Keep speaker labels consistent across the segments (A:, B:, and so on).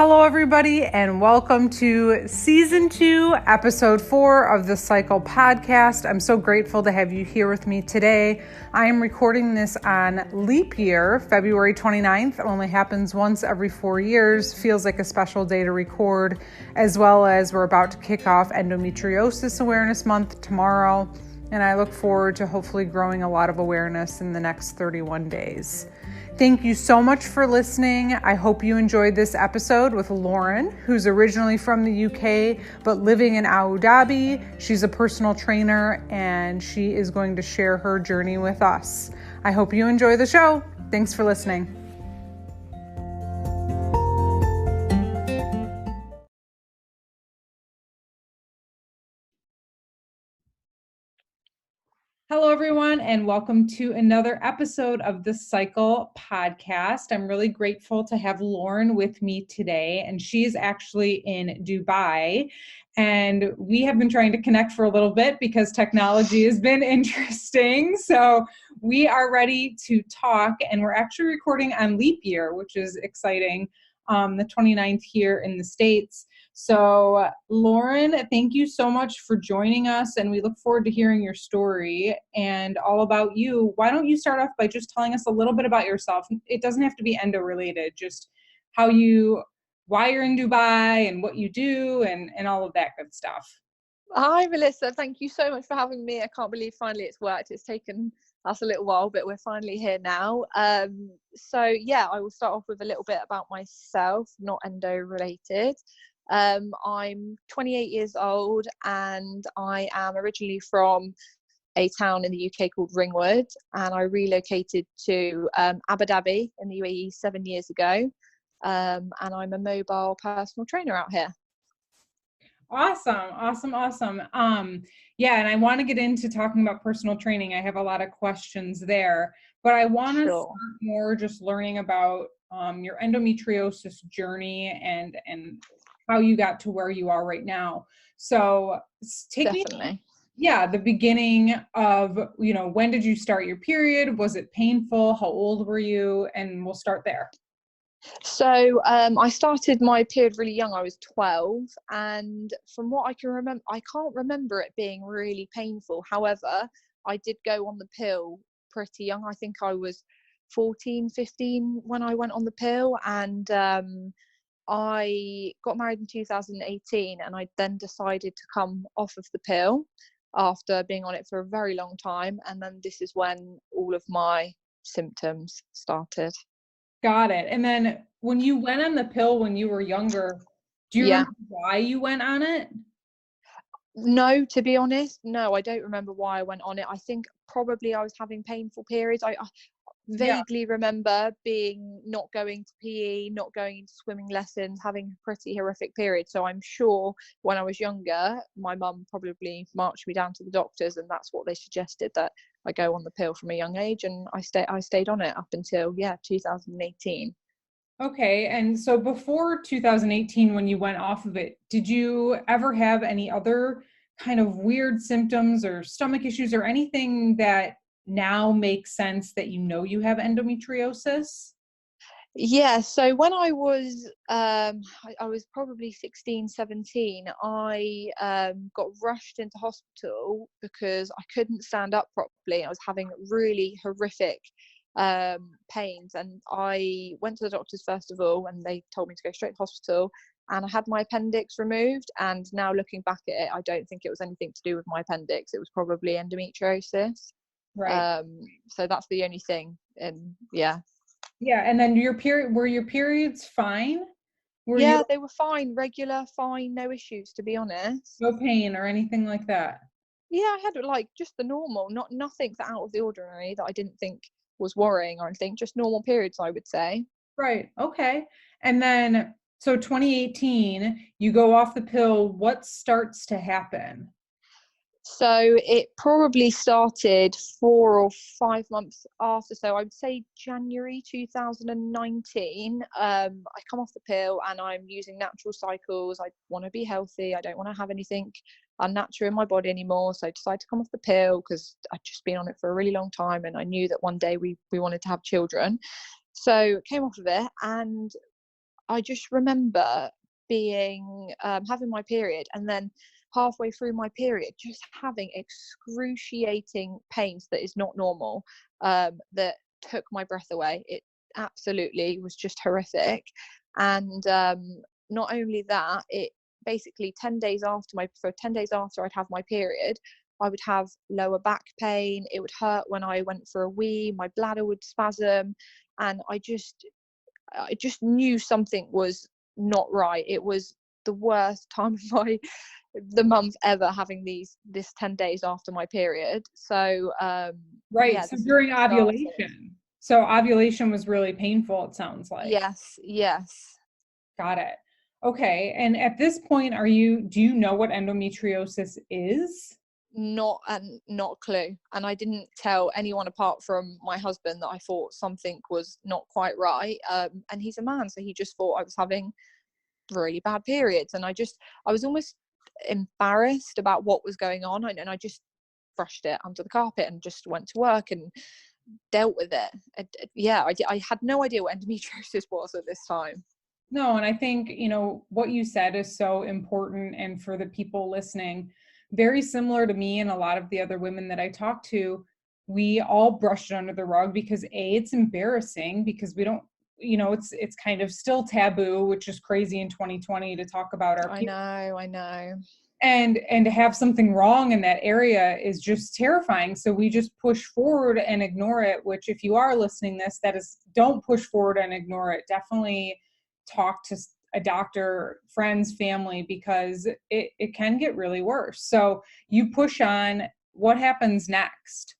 A: Hello, everybody, and welcome to Season 2, Episode 4 of the Cycle Podcast. I'm so grateful to have you here with me today. I am recording this on leap year, February 29th. It only happens once every 4 years. Feels like a special day to record, as well as we're about to kick off Endometriosis Awareness Month tomorrow, and I look forward to hopefully growing a lot of awareness in the next 31 days. Thank you so much for listening. I hope you enjoyed this episode with Lauren, who's originally from the UK, but living in Abu Dhabi. She's a personal trainer, and she is going to share her journey with us. I hope you enjoy the show. Thanks for listening. Hello, everyone, and welcome to another episode of the Cycle Podcast. I'm really grateful to have Lauren with me today, and she's actually in Dubai. And we have been trying to connect for a little bit because technology has been interesting. So we are ready to talk, and we're actually recording on leap year, which is exciting, the 29th here in the States. So Lauren, thank you so much for joining us, and we look forward to hearing your story and all about you. Why don't you start off by just telling us a little bit about yourself? It doesn't have to be endo related, just why you're in Dubai and what you do and all of that good stuff.
B: Hi, Melissa. Thank you so much for having me. I can't believe finally it's worked. It's taken us a little while, but we're finally here now. I will start off with a little bit about myself, not endo related. I'm 28 years old, and I am originally from a town in the UK called Ringwood, and I relocated to Abu Dhabi in the UAE 7 years ago, and I'm a mobile personal trainer out here.
A: Awesome. And I want to get into talking about personal training. I have a lot of questions there, but I want to start more just learning about your endometriosis journey and how you got to where you are right now. So take me, the beginning of, when did you start your period? Was it painful? How old were you? And we'll start there.
B: So I started my period really young. I was 12, and from what I can remember, I can't remember it being really painful. However, I did go on the pill pretty young. I think I was 14, 15 when I went on the pill, and I got married in 2018, and I then decided to come off of the pill after being on it for a very long time, and then this is when all of my symptoms started.
A: Got it. And then when you went on the pill when you were younger, do you remember why you went on it?
B: No, to be honest, no, I don't remember why I went on it. I think probably I was having painful periods. I vaguely remember not going to PE, not going to swimming lessons, having a pretty horrific period. So I'm sure when I was younger, my mum probably marched me down to the doctors, and that's what they suggested, that I go on the pill from a young age, and I stayed on it up until 2018.
A: Okay, and so before 2018, when you went off of it, did you ever have any other kind of weird symptoms or stomach issues or anything that now makes sense that you have endometriosis?
B: Yeah, so when I was I was probably 16, 17, I got rushed into hospital because I couldn't stand up properly. I was having really horrific pains, and I went to the doctors first of all, and they told me to go straight to hospital, and I had my appendix removed. And now looking back at it, I don't think it was anything to do with my appendix. It was probably endometriosis.
A: Right.
B: So that's the only thing. And
A: and then were your periods fine?
B: They were fine, regular, fine, no issues, to be honest.
A: No pain or anything like that?
B: Yeah, I had just the normal, nothing out of the ordinary that I didn't think was worrying or anything, just normal periods, I would say.
A: Right. Okay. And then, so 2018, you go off the pill. What starts to happen?
B: So it probably started 4 or 5 months after. So I would say January 2019. I come off the pill, and I'm using natural cycles. I want to be healthy. I don't want to have anything unnatural in my body anymore. So I decided to come off the pill because I'd just been on it for a really long time, and I knew that one day we wanted to have children. So came off of it, and I just remember being having my period, and then halfway through my period just having excruciating pains that is not normal, that took my breath away. It absolutely was just horrific. And not only that, it basically 10 days after I'd have my period, I would have lower back pain. It would hurt when I went for a wee. My bladder would spasm, and I just knew something was not right. It was the worst time of the month ever, having this 10 days after my period. So
A: Right.
B: yeah,
A: So
B: this is
A: during
B: when it started.
A: ovulation. So ovulation was really painful, it sounds like.
B: Yes.
A: Got it. Okay. And at this point, do you know what endometriosis is?
B: Not a clue. And I didn't tell anyone apart from my husband that I thought something was not quite right. And he's a man, so he just thought I was having really bad periods. And I was almost embarrassed about what was going on, and I just brushed it under the carpet and just went to work and dealt with it. I had no idea what endometriosis was at this time.
A: No, and I think, what you said is so important. And for the people listening, very similar to me and a lot of the other women that I talk to, we all brush it under the rug because it's embarrassing, because we don't, it's kind of still taboo, which is crazy in 2020 to talk about our
B: I know.
A: And to have something wrong in that area is just terrifying. So we just push forward and ignore it, which, if you are listening don't push forward and ignore it. Definitely talk to a doctor, friends, family, because it can get really worse. So you push on. What happens next?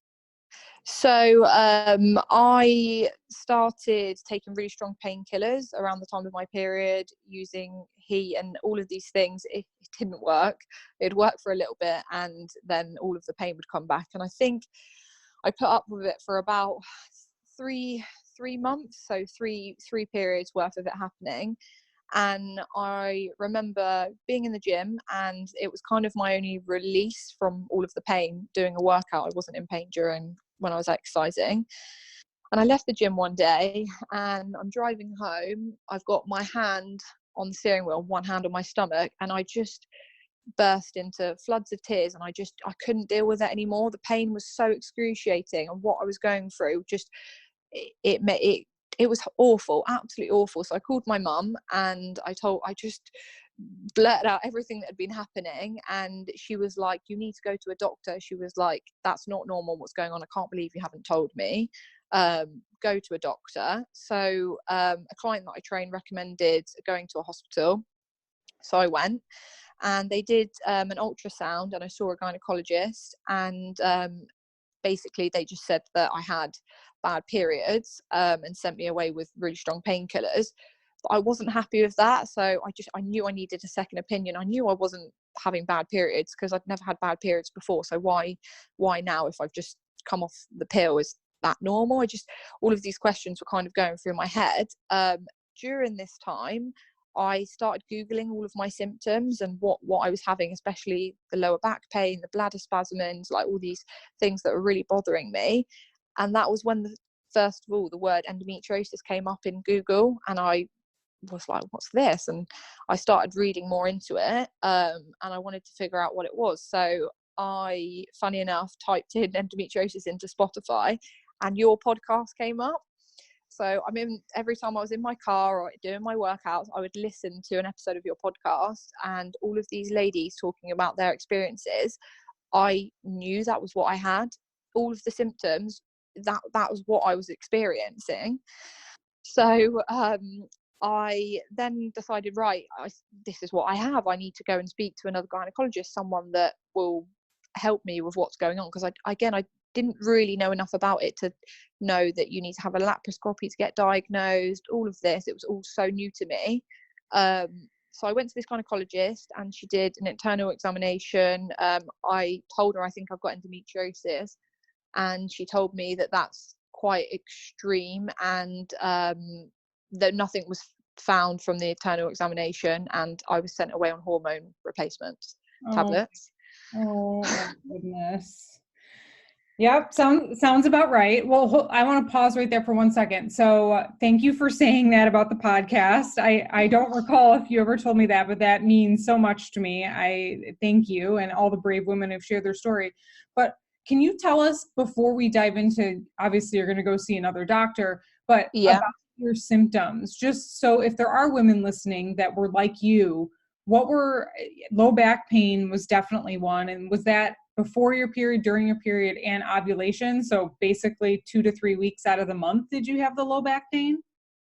B: So I started taking really strong painkillers around the time of my period, using heat and all of these things. It didn't work. It'd work for a little bit, and then all of the pain would come back. And I think I put up with it for about three months, so three periods worth of it happening. And I remember being in the gym, and it was kind of my only release from all of the pain, doing a workout. I wasn't in pain when I was exercising. And I left the gym one day, and I'm driving home. I've got my hand on the steering wheel, one hand on my stomach, and I just burst into floods of tears. And I couldn't deal with it anymore. The pain was so excruciating, and what I was going through it was awful, absolutely awful. So I called my mum, and I just blurted out everything that had been happening. And she was like, "You need to go to a doctor." She was like, "That's not normal, what's going on. I can't believe you haven't told me. Go to a doctor." So a client that I trained recommended going to a hospital. So I went, and they did an ultrasound, and I saw a gynecologist, and basically they just said that I had bad periods, and sent me away with really strong painkillers. But I wasn't happy with that, so I knew I needed a second opinion. I knew I wasn't having bad periods because I'd never had bad periods before. So why now, if I've just come off the pill? Is that normal? All of these questions were kind of going through my head. During this time, I started Googling all of my symptoms and what I was having, especially the lower back pain, the bladder spasms, like all these things that were really bothering me. And that was when first of all, the word endometriosis came up in Google, and I was like, "What's this?" And I started reading more into it, and I wanted to figure out what it was. So I, funny enough, typed in endometriosis into Spotify, and your podcast came up. So every time I was in my car or doing my workouts, I would listen to an episode of your podcast, and all of these ladies talking about their experiences. I knew that was what I had. All of the symptoms, that was what I was experiencing. So I then decided, right, this is what I have. I need to go and speak to another gynecologist, someone that will help me with what's going on. Because I didn't really know enough about it to know that you need to have a laparoscopy to get diagnosed. All of this, it was all so new to me. So I went to this gynecologist, and she did an internal examination. I told her I think I've got endometriosis, and she told me that that's quite extreme, and that nothing was found from the internal examination, and I was sent away on hormone replacement tablets.
A: Oh my goodness. Yep, sounds about right. Well, I want to pause right there for 1 second. So, thank you for saying that about the podcast. I don't recall if you ever told me that, but that means so much to me. I thank you and all the brave women who've shared their story. But can you tell us before we dive into, obviously you're going to go see another doctor, but
B: Yeah.
A: about your symptoms, just so if there are women listening that were like you, low back pain was definitely one. And was that before your period, during your period, and ovulation? So basically 2 to 3 weeks out of the month, did you have the low back pain?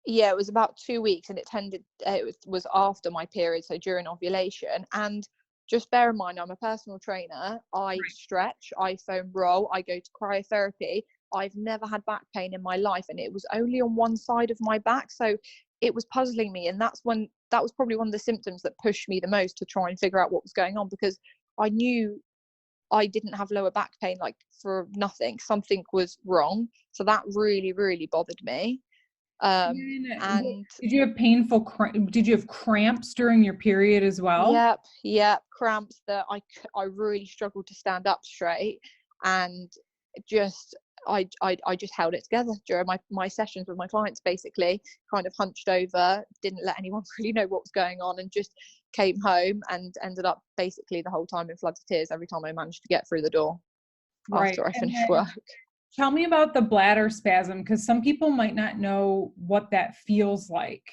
B: Yeah, it was about 2 weeks, and it was after my period, so during ovulation. And just bear in mind, I'm a personal trainer. I stretch, I foam roll, I go to cryotherapy. I've never had back pain in my life, and it was only on one side of my back, so it was puzzling me. And that was probably one of the symptoms that pushed me the most to try and figure out what was going on, because I knew I didn't have lower back pain like for nothing. Something was wrong, so that really, really bothered me. And
A: Did you have did you have cramps during your period as well?
B: yep, cramps that I really struggled to stand up straight, and just I just held it together during my sessions with my clients, basically kind of hunched over, didn't let anyone really know what was going on, and just came home and ended up basically the whole time in floods of tears every time I managed to get through the door
A: Right.
B: after I
A: And
B: finished
A: then
B: work.
A: tell me about the bladder spasm, because some people might not know what that feels like.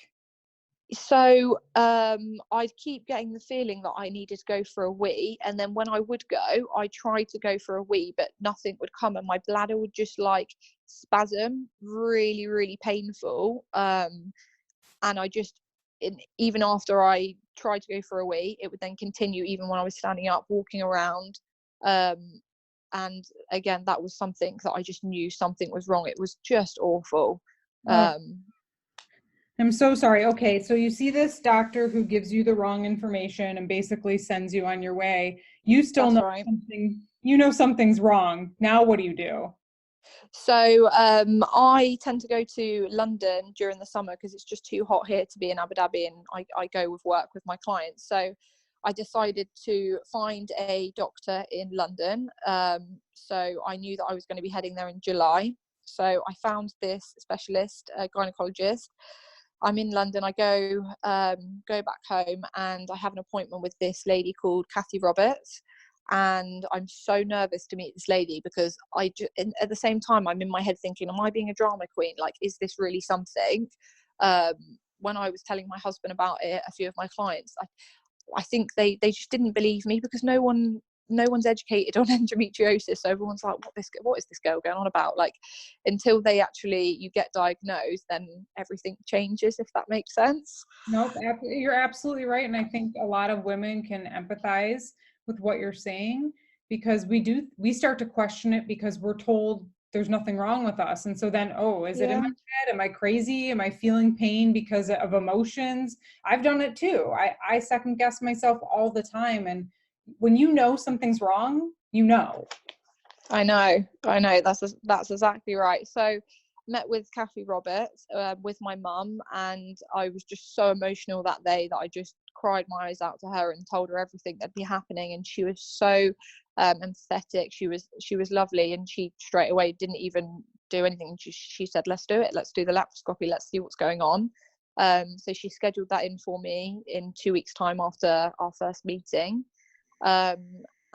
B: So I'd keep getting the feeling that I needed to go for a wee, and then when I would go, I tried to go for a wee, but nothing would come, and my bladder would just like spasm, really, really painful. And I just, even after I tried to go for a wee, it would then continue even when I was standing up, walking around. And again, that was something that I just knew something was wrong. It was just awful.
A: Oh,
B: Um,
A: I'm so sorry. Okay, so you see this doctor who gives you the wrong information and basically sends you on your way. You still
B: that's
A: know
B: right.
A: something's wrong. Now what do you do?
B: So I tend to go to London during the summer because it's just too hot here to be in Abu Dhabi, and I go with work with my clients. So I decided to find a doctor in London. So I knew that I was going to be heading there in July. So I found this specialist, gynecologist. I'm in London. I go back home, and I have an appointment with this lady called Kathy Roberts. And I'm so nervous to meet this lady because at the same time I'm in my head thinking, am I being a drama queen? Like, is this really something? When I was telling my husband about it, a few of my clients, I think they just didn't believe me, because no one's educated on endometriosis, so everyone's like, what is this girl going on about? Like, until you get diagnosed, then everything changes, if that makes sense.
A: Nope, you're absolutely right. And I think a lot of women can empathize with what you're saying, because we start to question it because we're told there's nothing wrong with us. And so then, oh, is it in my
B: Yeah,
A: head? Am I crazy? Am I feeling pain because of emotions? I've done it too. I second guess myself all the time. And when you know something's wrong, you know.
B: I know. That's exactly right. So met with Kathy Roberts with my mum, and I was just so emotional that day that I just cried my eyes out to her and told her everything that'd be happening. And she was so empathetic. She was lovely, and she straight away didn't even do anything. She said, let's do it, let's do the laparoscopy, let's see what's going on. So she scheduled that in for me in 2 weeks time after our first meeting.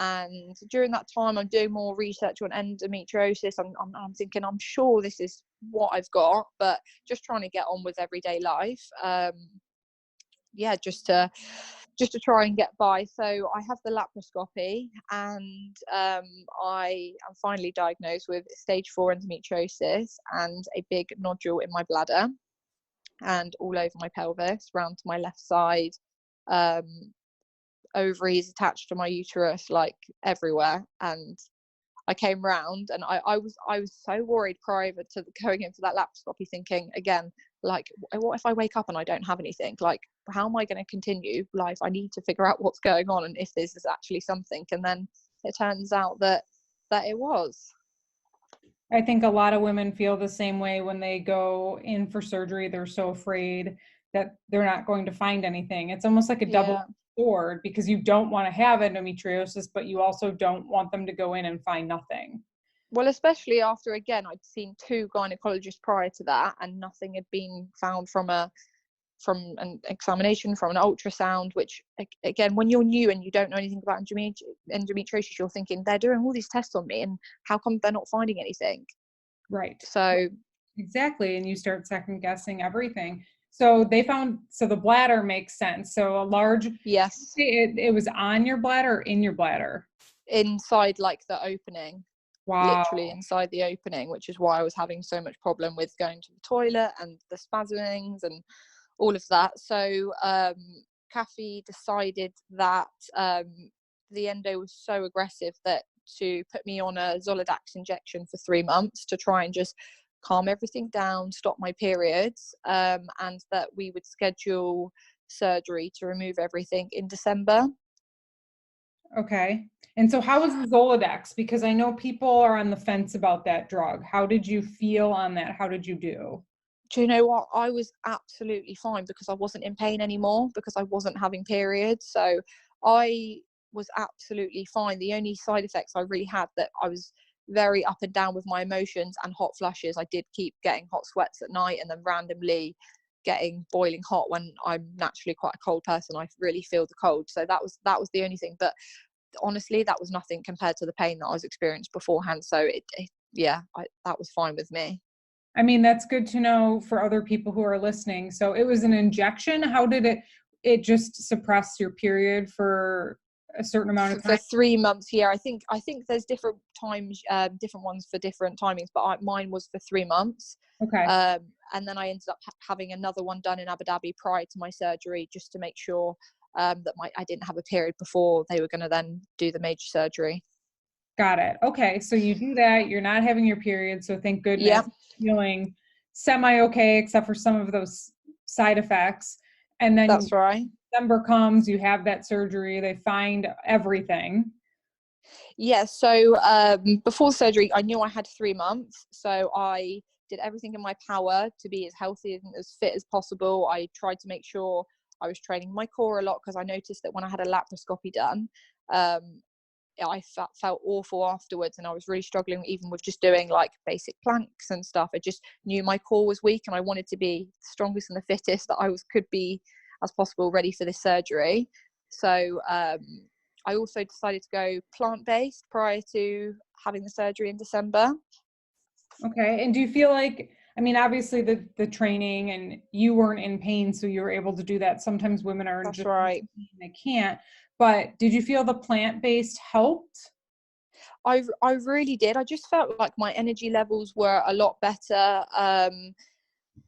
B: And during that time I'm doing more research on endometriosis. I'm thinking, I'm sure this is what I've got, but just trying to get on with everyday life. Just to try and get by. So I have the laparoscopy, and I am finally diagnosed with stage 4 endometriosis and a big nodule in my bladder and all over my pelvis, round to my left side. Ovaries attached to my uterus, like everywhere. And I came round, and I was so worried prior to going in for that laparoscopy, thinking again, like, what if I wake up and I don't have anything? Like, how am I going to continue life? I need to figure out what's going on and if this is actually something. And then it turns out that it was.
A: I think a lot of women feel the same way when they go in for surgery. They're so afraid that they're not going to find anything. It's almost like a double
B: Yeah.
A: sword, because you don't want to have endometriosis, but you also don't want them to go in and find nothing.
B: Well, especially after, again, I'd seen 2 gynecologists prior to that, and nothing had been found from an examination, from an ultrasound, which, again, when you're new and you don't know anything about endometriosis, you're thinking, they're doing all these tests on me, and how come they're not finding anything?
A: Right.
B: So
A: Exactly. And you start second guessing everything. So the bladder makes sense. So a large,
B: yes,
A: it was on your bladder or in your bladder?
B: inside, like, the opening.
A: Wow.
B: Literally inside the opening, which is why I was having so much problem with going to the toilet and the spasmings and all of that. So Kathy decided that the endo was so aggressive that to put me on a Zoladex injection for 3 months to try and just calm everything down, stop my periods, and that we would schedule surgery to remove everything in December.
A: Okay. And so how was the Zoladex? Because I know people are on the fence about that drug. How did you feel on that? How did you do?
B: Do you know what? I was absolutely fine because I wasn't in pain anymore, because I wasn't having periods. So I was absolutely fine. The only side effects I really had, that I was very up and down with my emotions and hot flushes. I did keep getting hot sweats at night, and then randomly getting boiling hot when I'm naturally quite a cold person. I really feel the cold. So that was the only thing. But honestly, that was nothing compared to the pain that I was experienced beforehand. So that was fine with me.
A: I mean, that's good to know for other people who are listening. So it was an injection. How did it just suppress your period for a certain amount of
B: For
A: time?
B: 3 months, yeah. I think there's different times, different ones for different timings, but mine was for 3 months.
A: Okay.
B: And then I ended up having another one done in Abu Dhabi prior to my surgery, just to make sure that I didn't have a period before they were going to then do the major surgery.
A: Got it. Okay. So you do that. You're not having your period. So thank goodness.
B: Yeah,
A: Feeling semi-okay, except for some of those side effects. And then
B: that's right.
A: December comes, you have that surgery. They find everything.
B: Yeah, so before surgery, I knew I had 3 months. So I did everything in my power to be as healthy and as fit as possible. I tried to make sure I was training my core a lot, because I noticed that when I had a laparoscopy done, I felt awful afterwards, and I was really struggling even with just doing like basic planks and stuff. I just knew my core was weak, and I wanted to be the strongest and the fittest that could be as possible, ready for this surgery. So I also decided to go plant-based prior to having the surgery in December.
A: Okay. And do you feel like, I mean, obviously the training, and you weren't in pain, so you were able to do that. Sometimes women are
B: That's
A: just
B: right.
A: they can't. But did you feel the plant-based helped?
B: I really did. I just felt like my energy levels were a lot better.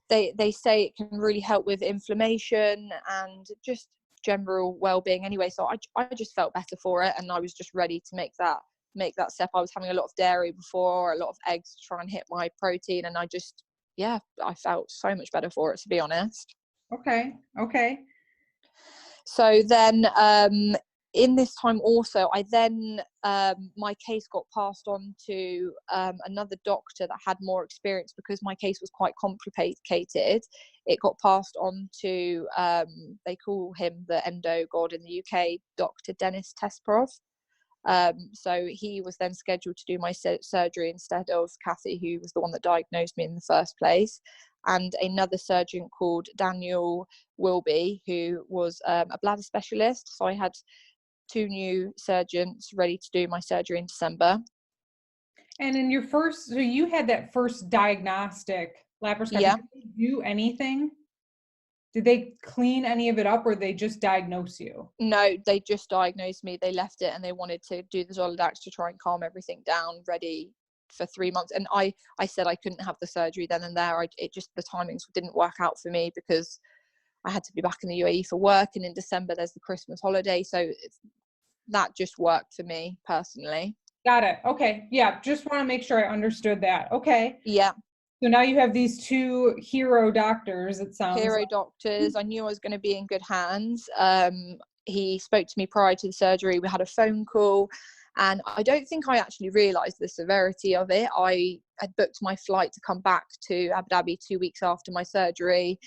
B: They say it can really help with inflammation and just general well-being anyway. So I just felt better for it, and I was just ready to make that step. I was having a lot of dairy before, a lot of eggs to try and hit my protein, and I felt so much better for it, to be honest.
A: Okay. Okay.
B: So then in this time also, I then my case got passed on to another doctor that had more experience, because my case was quite complicated. It got passed on to they call him the endo god in the UK, Dr. Dennis Tesprov. So he was then scheduled to do my surgery instead of Kathy, who was the one that diagnosed me in the first place, and another surgeon called Daniel Wilby, who was a bladder specialist. So I had 2 new surgeons ready to do my surgery in December.
A: And in so you had that first diagnostic laparoscopy.
B: Yeah.
A: Did they do anything? Did they clean any of it up, or they just diagnose you?
B: No, they just diagnosed me. They left it, and they wanted to do the Zoladex to try and calm everything down, ready for 3 months. And I said I couldn't have the surgery then and there. The timings didn't work out for me, because I had to be back in the UAE for work, and in December there's the Christmas holiday. So that just worked for me personally.
A: Got it. Okay. Yeah. Just want to make sure I understood that. Okay.
B: Yeah.
A: So now you have these 2 hero doctors, it sounds
B: Hero
A: like.
B: doctors. I knew I was going to be in good hands. He spoke to me prior to the surgery. We had a phone call, and I don't think I actually realised the severity of it. I had booked my flight to come back to Abu Dhabi 2 weeks after my surgery,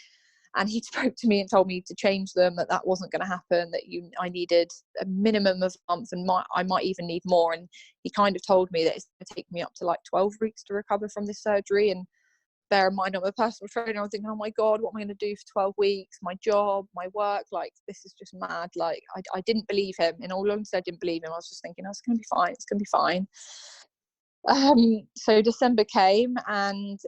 B: and he spoke to me and told me to change them, that wasn't going to happen, that I needed a minimum of a month, and I might even need more. And he kind of told me that it's going to take me up to like 12 weeks to recover from this surgery. And bear in mind, I'm a personal trainer. I was thinking, oh my God, what am I going to do for 12 weeks? My job, my work, like, this is just mad. Like, I didn't believe him. In all honesty, I didn't believe him. I was just thinking, oh, it's going to be fine. It's going to be fine. So December came, and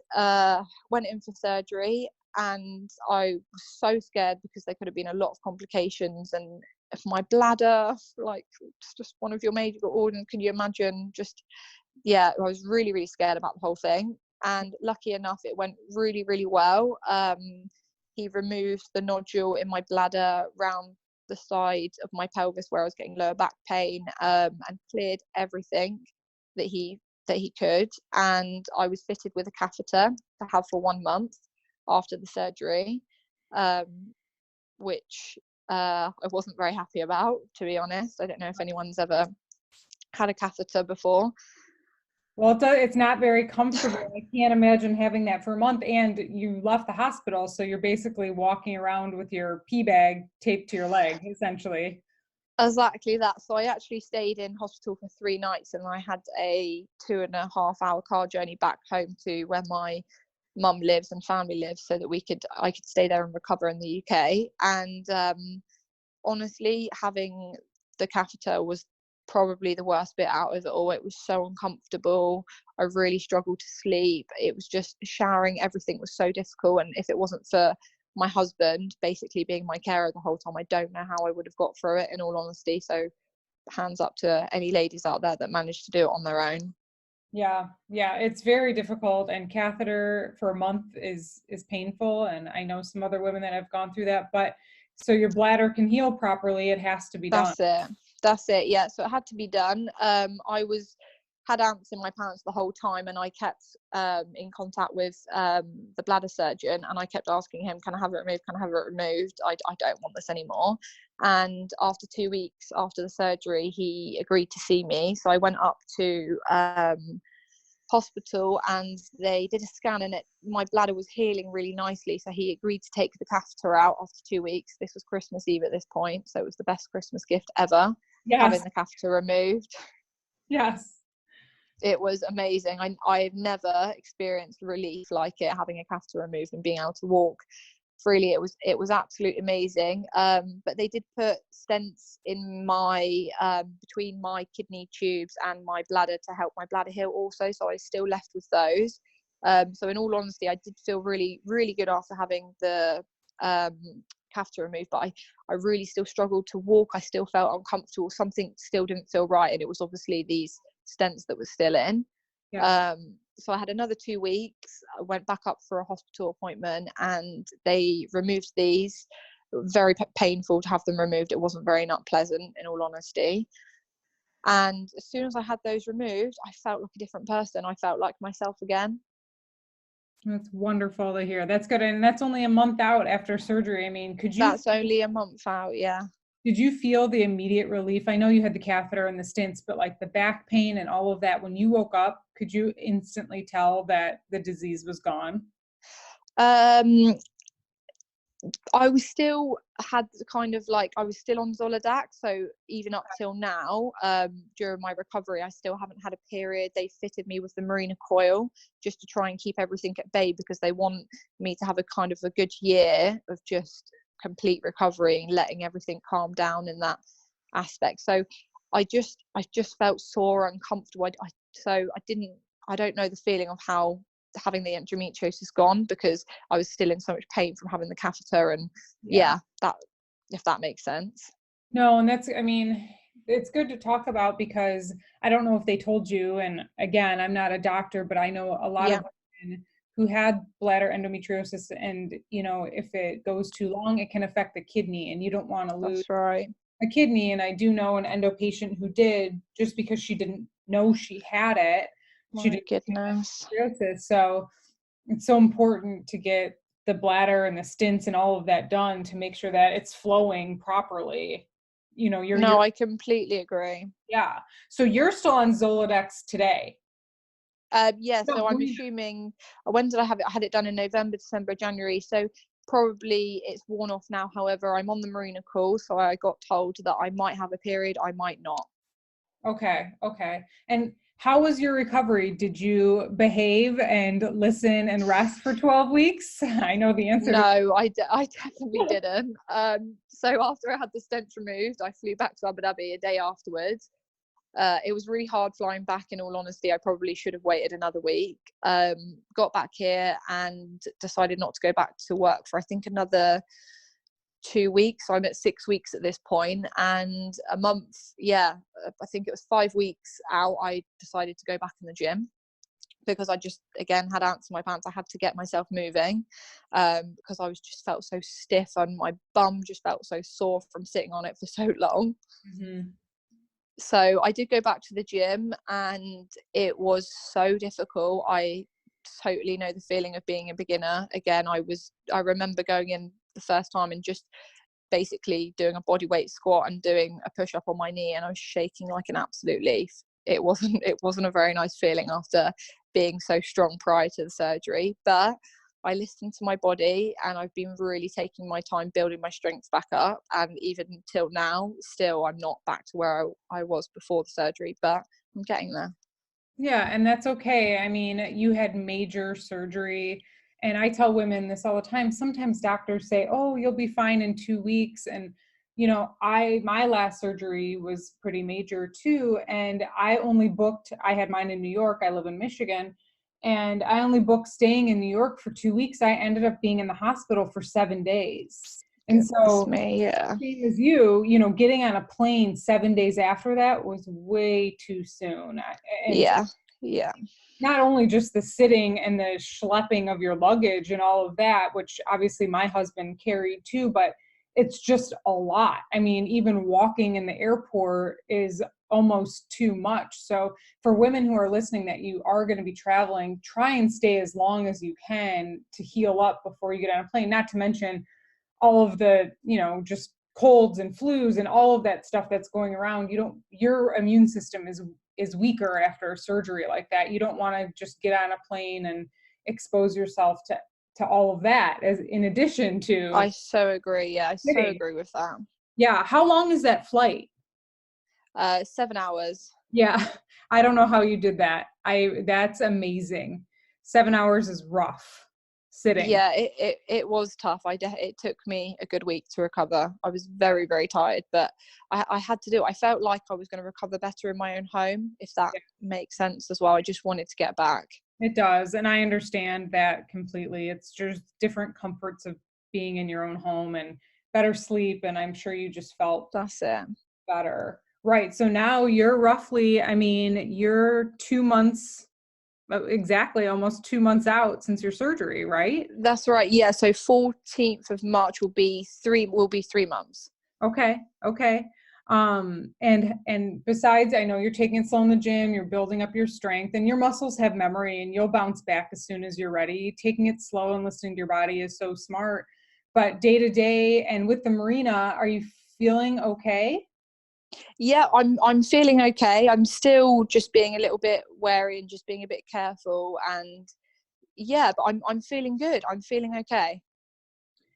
B: went in for surgery, and I was so scared because there could have been a lot of complications. And if my bladder, like, it's just one of your major organs, can you imagine? Just, yeah, I was really, really scared about the whole thing. And lucky enough, it went really, really well. He removed the nodule in my bladder round the side of my pelvis where I was getting lower back pain, and cleared everything that he could. And I was fitted with a catheter to have for 1 month after the surgery, which I wasn't very happy about, to be honest. I don't know if anyone's ever had a catheter before.
A: Well, it's not very comfortable. I can't imagine having that for a month. And you left the hospital, so you're basically walking around with your pee bag taped to your leg, essentially.
B: Exactly that. So I actually stayed in hospital for 3 nights, and I had a 2.5-hour car journey back home to where my mum lives and family lives, so that I could stay there and recover in the UK. And honestly, having the catheter was probably the worst bit out of it all. It was so uncomfortable. I really struggled to sleep. It was just showering, everything was so difficult. And if it wasn't for my husband basically being my carer the whole time, I don't know how I would have got through it, in all honesty. So hands up to any ladies out there that managed to do it on their own.
A: Yeah, it's very difficult, and catheter for a month is painful. And I know some other women that have gone through that, but so your bladder can heal properly, it has to be done.
B: That's it. Yeah. So it had to be done. I had ants in my pants the whole time, and I kept in contact with the bladder surgeon, and I kept asking him, can I have it removed? Can I have it removed? I don't want this anymore. And after 2 weeks after the surgery, he agreed to see me. So I went up to hospital, and they did a scan, and my bladder was healing really nicely. So he agreed to take the catheter out after 2 weeks. This was Christmas Eve at this point, so it was the best Christmas gift ever.
A: Yes.
B: Having the catheter removed.
A: Yes.
B: It was amazing. I've never experienced relief like it, having a catheter removed and being able to walk freely. It was absolutely amazing. But they did put stents in my between my kidney tubes and my bladder to help my bladder heal also. So I was still left with those. So in all honesty, I did feel really, really good after having the catheter removed, but I really still struggled to walk. I still felt uncomfortable. Something still didn't feel right, and it was obviously these stents that were still in. Yeah. So I had another 2 weeks. I went back up for a hospital appointment, and they removed these. Very painful to have them removed. It wasn't very not pleasant, in all honesty. And as soon as I had those removed, I felt like a different person. I felt like myself again.
A: That's wonderful to hear. That's good. And that's only a month out after surgery. I mean,
B: That's only a month out, yeah.
A: Did you feel the immediate relief? I know you had the catheter and the stents, but like the back pain and all of that, when you woke up, could you instantly tell that the disease was gone?
B: I was still had kind of like, I was still on Zoladex. So even up till now, during my recovery, I still haven't had a period. They fitted me with the Marina coil just to try and keep everything at bay, because they want me to have a kind of a good year of just complete recovery and letting everything calm down in that aspect. So I just felt sore, uncomfortable. I don't know the feeling of how having the endometriosis gone, because I was still in so much pain from having the catheter. And that, if that makes sense.
A: No, and that's, I mean, it's good to talk about, because I don't know if they told you, and again, I'm not a doctor, but I know a lot of women who had bladder endometriosis, and you know, if it goes too long, it can affect the kidney, and you don't want to lose a kidney. And I do know an endo patient who did, just because she didn't know she had it.
B: My goodness.
A: So it's so important to get the bladder and the stents and all of that done to make sure that it's flowing properly. You know,
B: I completely agree.
A: Yeah. So you're still on Zoladex today.
B: So I'm assuming, when did I have it? I had it done in November, December, January. So Probably it's worn off now. However, I'm on the Marina call, so I got told that I might have a period, I might not.
A: Okay. And how was your recovery? Did you behave and listen and rest for 12 weeks? I know the answer.
B: No, I definitely didn't. So after I had the stent removed, I flew back to Abu Dhabi a day afterwards. It was really hard flying back, in all honesty. I probably should have waited another week. Got back here and decided not to go back to work for, I think, another 2 weeks. So I'm at 6 weeks at this point, and a month, I think it was 5 weeks out, I decided to go back in the gym, because I just, again, had ants in my pants. I had to get myself moving, because I was just felt so stiff, and my bum just felt so sore from sitting on it for so long.
A: Mm-hmm.
B: So I did go back to the gym, and it was so difficult. I totally know the feeling of being a beginner. Again, I remember going in the first time and just basically doing a body weight squat and doing a push up on my knee, and I was shaking like an absolute leaf. It wasn't a very nice feeling after being so strong prior to the surgery, but I listened to my body, and I've been really taking my time building my strength back up. And even till now, still, I'm not back to where I was before the surgery, but I'm getting there.
A: Yeah, and that's okay. I mean, you had major surgery, and I tell women this all the time. Sometimes doctors say, "Oh, you'll be fine in 2 weeks." And my last surgery was pretty major too, and I had mine in New York. I live in Michigan, and I only booked staying in New York for 2 weeks. I ended up being in the hospital for 7 days. And so,
B: me, yeah.
A: same as you, getting on a plane 7 days after that was way too soon. And
B: Yeah.
A: not only just the sitting and the schlepping of your luggage and all of that, which obviously my husband carried too, but it's just a lot. I mean, even walking in the airport is almost too much. So for women who are listening that you are going to be traveling, try and stay as long as you can to heal up before you get on a plane, not to mention all of the, just colds and flus and all of that stuff that's going around. Your immune system is weaker after a surgery like that. You don't want to just get on a plane and expose yourself to all of that, as in addition to.
B: I so agree. Yeah, I so agree with that.
A: Yeah. How long is that flight?
B: 7 hours.
A: Yeah. I don't know how you did that. That's amazing. 7 hours is rough. Sitting.
B: Yeah, it was tough. It took me a good week to recover. I was very, very tired, but I had to do it. I felt like I was going to recover better in my own home, if that makes sense as well. I just wanted to get back.
A: It does. And I understand that completely. It's just different comforts of being in your own home and better sleep. And I'm sure you just felt
B: that's it.
A: Better. Right. So now you're you're 2 months, exactly, almost 2 months out since your surgery, right?
B: That's right. Yeah. So 14th of March will be 3 months.
A: Okay. And besides, I know you're taking it slow in the gym, you're building up your strength, and your muscles have memory, and you'll bounce back as soon as you're ready. Taking it slow and listening to your body is so smart. But day to day and with the Marina, are you feeling okay?
B: Yeah, I'm feeling okay. I'm still just being a little bit wary and just being a bit careful, and yeah, but I'm feeling good. I'm feeling okay.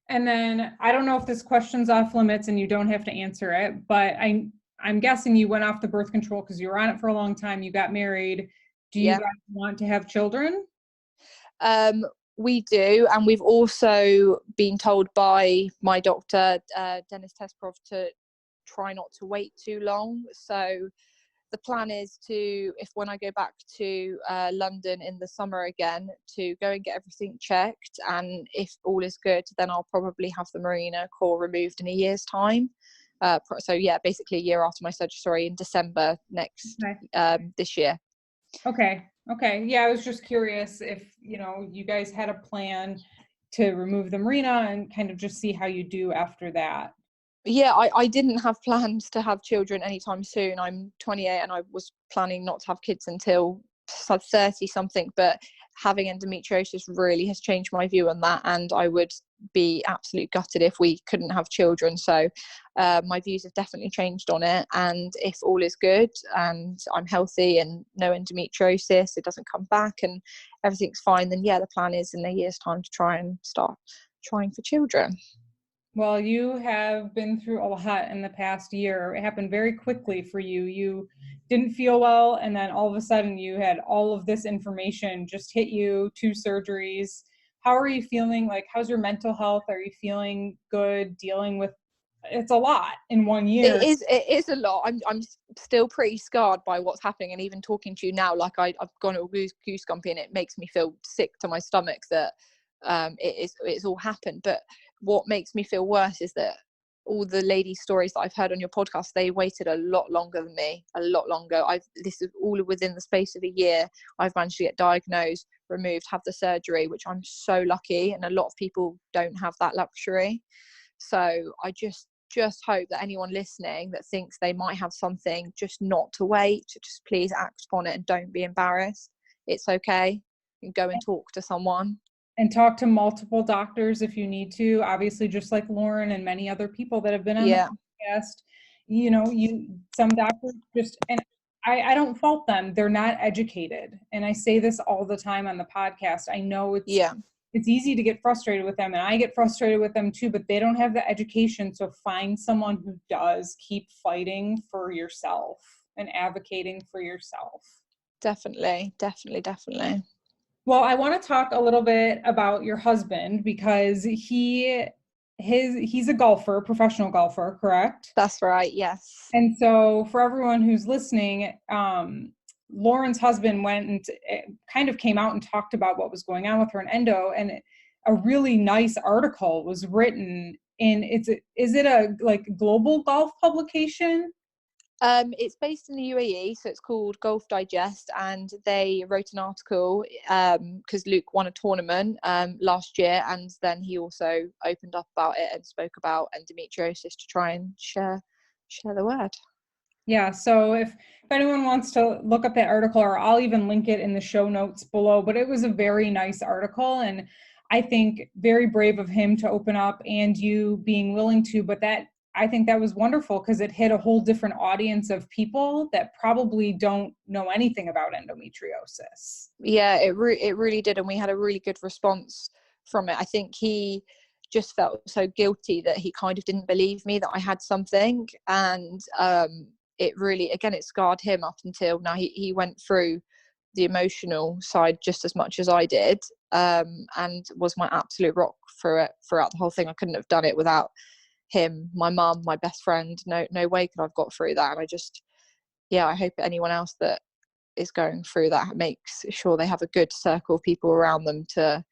A: And then I don't know if this question's off limits and you don't have to answer it, but I'm guessing you went off the birth control because you were on it for a long time. You got married. Do you guys want to have children?
B: We do, and we've also been told by my doctor, Dennis Tesprov, to try not to wait too long. So the plan is when I go back to London in the summer again, to go and get everything checked, and if all is good, then I'll probably have the Marina core removed in a year's time. So yeah, basically a year after my surgery, in December this year.
A: Okay. Yeah, I was just curious if, you guys had a plan to remove the Marina and kind of just see how you do after that.
B: Yeah, I didn't have plans to have children anytime soon. I'm 28 and I was planning not to have kids until 30 something, but having endometriosis really has changed my view on that, and I would be absolutely gutted if we couldn't have children. So my views have definitely changed on it, and if all is good and I'm healthy and no endometriosis, it doesn't come back and everything's fine, then yeah, the plan is in a year's time to try and start trying for children.
A: Well, you have been through a lot in the past year. It happened very quickly for you. You didn't feel well, and then all of a sudden you had all of this information just hit you, 2 surgeries. How are you feeling? Like, how's your mental health? Are you feeling good dealing with it's a lot in 1 year?
B: It is a lot. I'm still pretty scarred by what's happening, and even talking to you now, like I've gone all goosebumpy, and it makes me feel sick to my stomach that it's all happened. But what makes me feel worse is that all the ladies' stories that I've heard on your podcast, they waited a lot longer than me, a lot longer. This is all within the space of a year. I've managed to get diagnosed, removed, have the surgery, which I'm so lucky, and a lot of people don't have that luxury. So I just hope that anyone listening that thinks they might have something, just not to wait, just please act upon it and don't be embarrassed. It's okay. You can go and talk to someone.
A: And talk to multiple doctors if you need to. Obviously, just like Lauren and many other people that have been on the podcast, some doctors just, and I don't fault them. They're not educated. And I say this all the time on the podcast. I know it's easy to get frustrated with them, and I get frustrated with them too, but they don't have the education. So find someone who does. Keep fighting for yourself and advocating for yourself.
B: Definitely.
A: Well, I want to talk a little bit about your husband because he's a golfer, professional golfer, correct?
B: That's right, yes.
A: And so for everyone who's listening, Lauren's husband went and kind of came out and talked about what was going on with her in endo, and a really nice article was written in, is it a like global golf publication?
B: It's based in the UAE, so it's called Golf Digest, and they wrote an article because Luke won a tournament last year, and then he also opened up about it and spoke about endometriosis to try and share the word.
A: Yeah, so if anyone wants to look up that article, or I'll even link it in the show notes below, but it was a very nice article, and I think very brave of him to open up and you being willing to, but I think that was wonderful because it hit a whole different audience of people that probably don't know anything about endometriosis.
B: Yeah, it really did, and we had a really good response from it. I think he just felt so guilty that he kind of didn't believe me that I had something, and it really, again, it scarred him up until now. He went through the emotional side just as much as I did, and was my absolute rock throughout the whole thing. I couldn't have done it without him, my mum, my best friend. No way could I've got through that. And I hope anyone else that is going through that makes sure they have a good circle of people around them to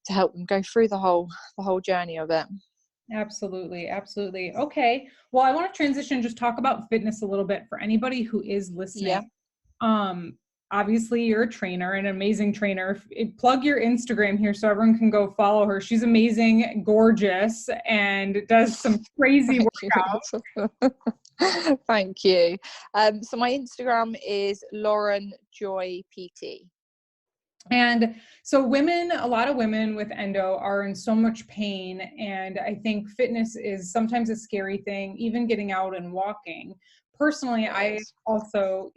B: help them go through the whole journey of it.
A: Absolutely. Okay. Well, I want to transition, just talk about fitness a little bit for anybody who is listening. Yeah. Obviously you're a trainer, an amazing trainer. Plug your Instagram here so everyone can go follow her. She's amazing, gorgeous, and does some crazy workouts.
B: Thank you. So my Instagram is Lauren Joy PT.
A: And so a lot of women with endo are in so much pain. And I think fitness is sometimes a scary thing, even getting out and walking. Personally, I also,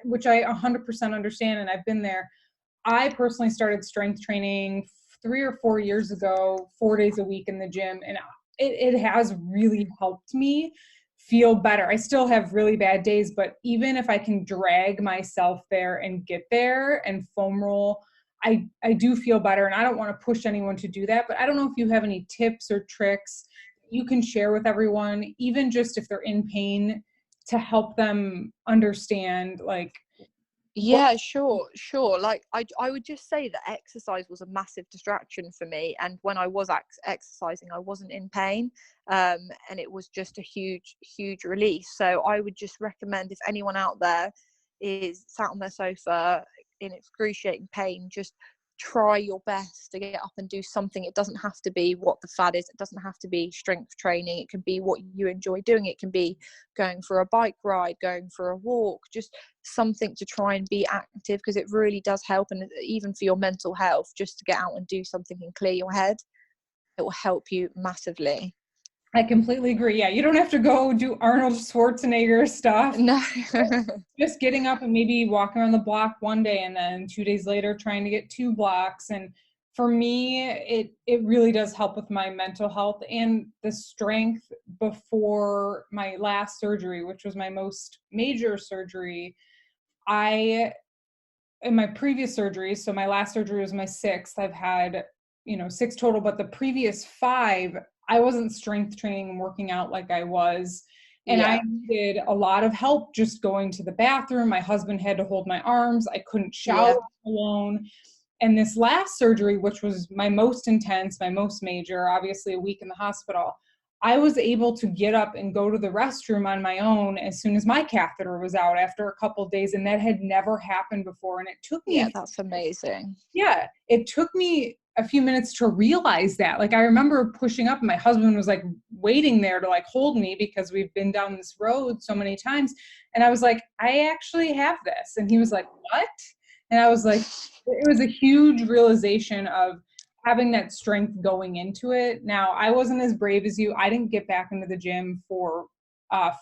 A: which I 100% understand, and I've been there, I personally started strength training 3 or 4 years ago, 4 days a week in the gym. And it has really helped me feel better. I still have really bad days, but even if I can drag myself there and get there and foam roll, I do feel better. And I don't want to push anyone to do that, but I don't know if you have any tips or tricks you can share with everyone, even just if they're in pain, to help them understand, like.
B: Yeah, sure. Like I would just say that exercise was a massive distraction for me, and when I was exercising, I wasn't in pain, and it was just a huge release. So I would just recommend, if anyone out there is sat on their sofa in excruciating pain, just try your best to get up and do something. It doesn't have to be what the fad is. It doesn't have to be strength training. It can be what you enjoy doing. It can be going for a bike ride, going for a walk, just something to try and be active, because it really does help. And even for your mental health, just to get out and do something and clear your head, it will help you massively.
A: I completely agree. Yeah, you don't have to go do Arnold Schwarzenegger stuff.
B: No.
A: Just getting up and maybe walking around the block one day, and then 2 days later trying to get 2 blocks. And For me, it really does help with my mental health and the strength. Before my last surgery, which was my most major surgery, in my previous surgery, so my last surgery was my sixth. I've had, 6 total, but the previous 5, I wasn't strength training and working out like I was. And I
B: Yeah.
A: needed a lot of help just going to the bathroom. My husband had to hold my arms. I couldn't shower
B: Yeah.
A: alone. And this last surgery, which was my most intense, my most major, obviously a week in the hospital, I was able to get up and go to the restroom on my own as soon as my catheter was out after a couple of days. And that had never happened before. And it took me,
B: That's amazing.
A: it took me a few minutes to realize that. Like, I remember pushing up and my husband was like waiting there to like hold me because we've been down this road so many times. And I was like, I actually have this. And he was like, what? And I was like, it was a huge realization of having that strength going into it. Now, I wasn't as brave as you. I didn't get back into the gym for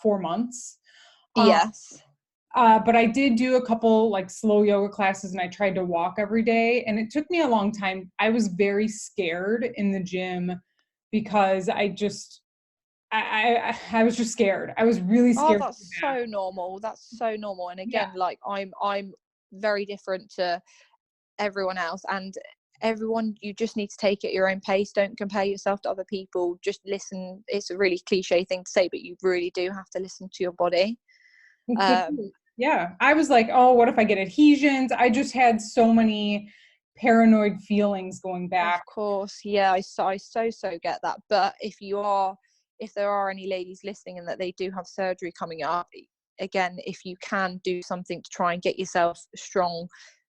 A: 4 months.
B: Yes.
A: But I did do a couple like slow yoga classes, and I tried to walk every day. And it took me a long time. I was very scared in the gym because I was just scared. I was really scared.
B: Oh, that's so normal. That's so normal. And again, like I'm very different to everyone else, and everyone, you just need to take it at your own pace. Don't compare yourself to other people. Just listen. It's a really cliche thing to say, but you really do have to listen to your body.
A: I was like, oh, what if I get adhesions? I just had so many paranoid feelings going back.
B: Of course. Yeah, I so get that. But if there are any ladies listening and that they do have surgery coming up, again, if you can do something to try and get yourself strong,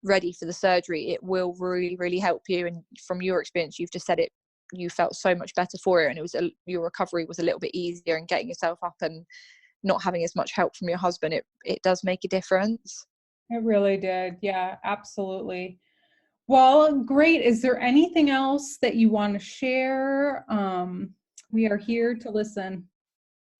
B: ready for the surgery, it will really, really help you. And from your experience, you've just said it, you felt so much better for it, and your recovery was a little bit easier, and getting yourself up and not having as much help from your husband, it does make a difference.
A: It really did. Yeah, absolutely. Well, great. Is there anything else that you want to share? We are here to listen.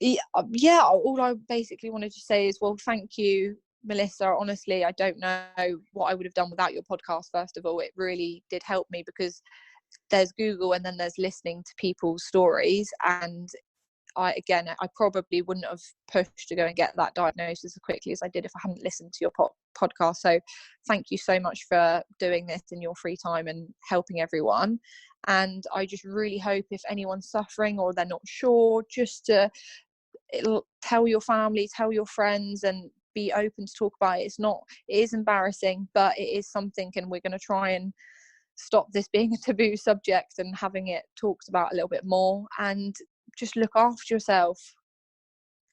B: Yeah, all I basically wanted to say is, well, thank you, Melissa. Honestly, I don't know what I would have done without your podcast. First of all, it really did help me, because there's Google and then there's listening to people's stories, and I probably wouldn't have pushed to go and get that diagnosis as quickly as I did if I hadn't listened to your podcast. So thank you so much for doing this in your free time and helping everyone. And I just really hope, if anyone's suffering or they're not sure, just to tell your family, tell your friends, and be open to talk about it. It is embarrassing, but it is something, and we're going to try and stop this being a taboo subject and having it talked about a little bit more, and just look after yourself.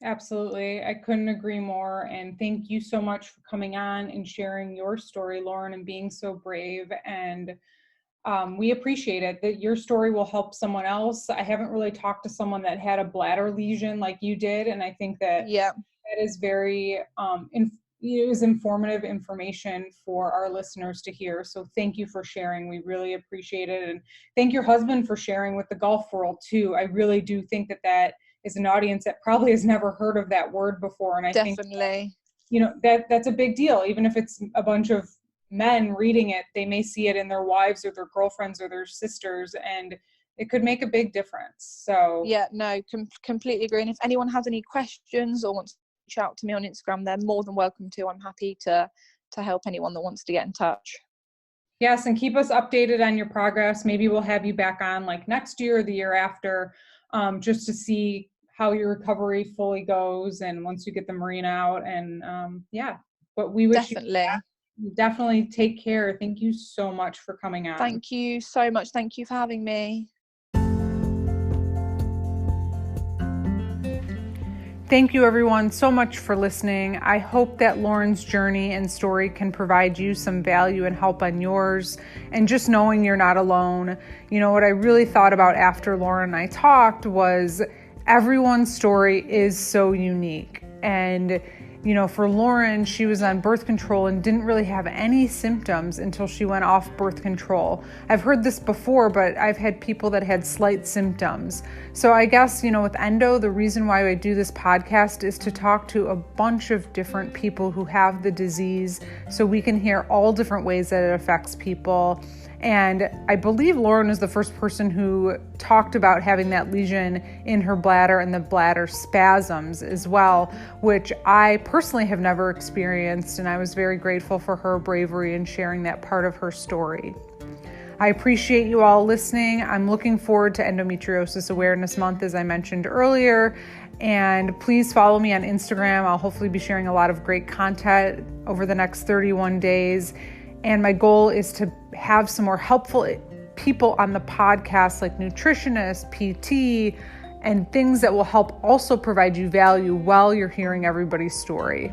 A: Absolutely. I couldn't agree more. And thank you so much for coming on and sharing your story, Lauren, and being so brave. And we appreciate it, that your story will help someone else. I haven't really talked to someone that had a bladder lesion like you did. And I think that that is very, it was informative information for our listeners to hear. So thank you for sharing. We really appreciate it. And thank your husband for sharing with the golf world too. I really do think that is an audience that probably has never heard of that word before. And I think, that's a big deal. Even if it's a bunch of men reading it, they may see it in their wives or their girlfriends or their sisters, and it could make a big difference. So
B: completely agree. And if anyone has any questions or wants to reach out to me on Instagram, they're more than welcome to. I'm happy to help anyone that wants to get in touch.
A: Yes, and keep us updated on your progress. Maybe we'll have you back on like next year or the year after, just to see how your recovery fully goes, and once you get the marine out. And but we wish you definitely take care. Thank you so much for coming on.
B: Thank you so much. Thank you for having me.
A: Thank you, everyone, so much for listening. I hope that Lauren's journey and story can provide you some value and help on yours, and just knowing you're not alone. What I really thought about after Lauren and I talked was everyone's story is so unique. And for Lauren, she was on birth control and didn't really have any symptoms until she went off birth control. I've heard this before, but I've had people that had slight symptoms. So I guess, with Endo, the reason why I do this podcast is to talk to a bunch of different people who have the disease, so we can hear all different ways that it affects people. And I believe Lauren is the first person who talked about having that lesion in her bladder and the bladder spasms as well, which I personally have never experienced. And I was very grateful for her bravery in sharing that part of her story. I appreciate you all listening. I'm looking forward to Endometriosis Awareness Month, as I mentioned earlier. And please follow me on Instagram. I'll hopefully be sharing a lot of great content over the next 31 days. And my goal is to have some more helpful people on the podcast, like nutritionists, PT, and things that will help also provide you value while you're hearing everybody's story.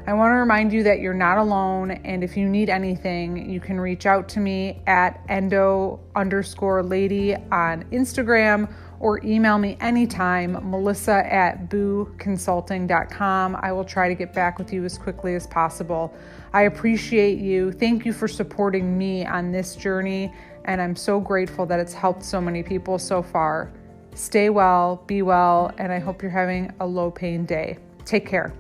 A: I want to remind you that you're not alone, and if you need anything, you can reach out to me at endo_lady on Instagram or email me anytime, melissa@booconsulting.com. I will try to get back with you as quickly as possible. I appreciate you. Thank you for supporting me on this journey, and I'm so grateful that it's helped so many people so far. Stay well, be well, and I hope you're having a low pain day. Take care.